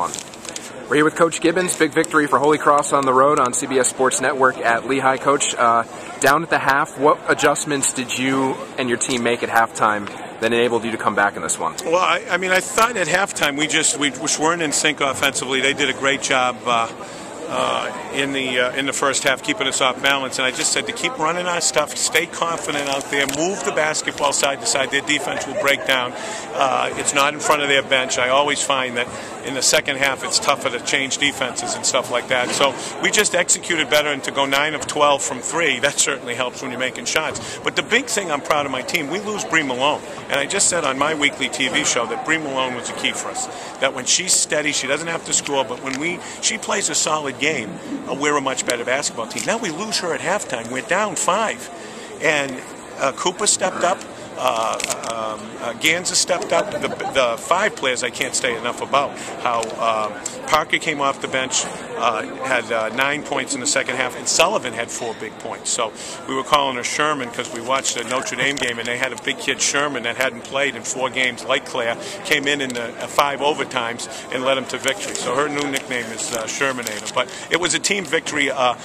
We're here with Coach Gibbons. Big victory for Holy Cross on the road on CBS Sports Network at Lehigh. Coach, down at the half, what adjustments did you and your team make at halftime that enabled you to come back in this one? Well, I thought at halftime we weren't in sync offensively. They did a great job in the first half, keeping us off balance. And I just said to keep running our stuff, stay confident out there, move the basketball side to side. Their defense will break down. It's not in front of their bench. I always find that in the second half it's tougher to change defenses and stuff like that. So we just executed better, and to go 9 of 12 from 3, that certainly helps when you're making shots. But the big thing, I'm proud of my team, we lose Bree Malone. And I just said on my weekly TV show that Bree Malone was the key for us. That when she's steady, she doesn't have to score, but when she plays a solid game, we're a much better basketball team. Now we lose her at halftime. We're down 5. And Cooper stepped up. Ganza stepped up. The 5 players I can't say enough about. How Parker came off the bench, had 9 points in the second half, and Sullivan had 4 big points. So we were calling her Sherman because we watched the Notre Dame game, and they had a big kid, Sherman, that hadn't played in 4 games like Claire, came in the 5 overtimes and led them to victory. So her new nickname is Shermanator. But it was a team victory, a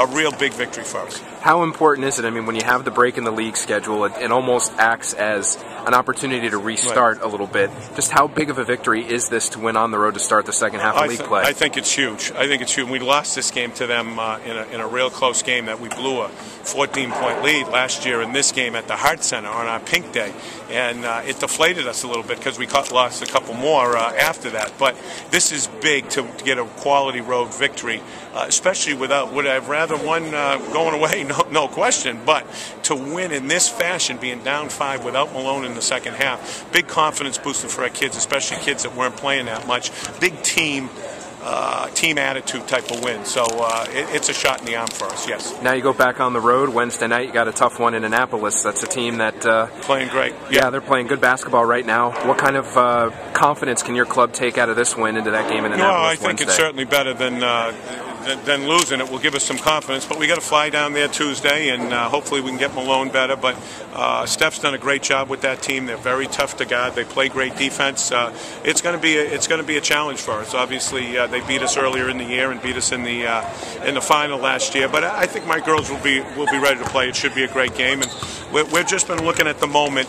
real big victory for us. How important is it? I mean, when you have the break in the league schedule, it almost acts as an opportunity to restart a little bit. Just how big of a victory is this to win on the road to start the second half of league play? I think it's huge. I think it's huge. We lost this game to them in a real close game that we blew a 14-point lead last year in this game at the Hart Center on our pink day. And it deflated us a little bit because we lost a couple more after that. But this is big to get a quality road victory, especially without, would I have rather won going away? No question. But to win in this fashion, being down 5 without Malone in the second half, big confidence booster for our kids, especially kids that weren't playing that much. Big team attitude type of win. So it's a shot in the arm for us, yes. Now you go back on the road Wednesday night. You got a tough one in Annapolis. That's a team that playing great. Yeah, they're playing good basketball right now. What kind of confidence can your club take out of this win into that game in Annapolis Well, I think Wednesday? it's certainly better than losing. It will give us some confidence, but we got to fly down there Tuesday, and hopefully we can get Malone better. But Steph's done a great job with that team. They're very tough to guard. They play great defense. It's going to be a challenge for us. Obviously, they beat us earlier in the year and beat us in the final last year. But I think my girls will be ready to play. It should be a great game, and we've just been looking at the moment.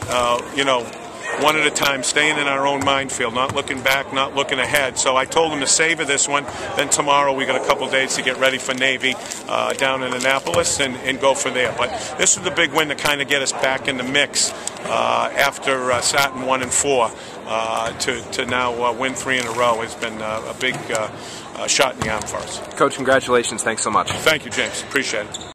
One at a time, staying in our own minefield, not looking back, not looking ahead. So I told them to savor this one. Then tomorrow we got a couple days to get ready for Navy down in Annapolis and go from there. But this was the big win to kind of get us back in the mix after starting 1-4 to now win 3 in a row has been a big shot in the arm for us. Coach, congratulations. Thanks so much. Thank you, James. Appreciate it.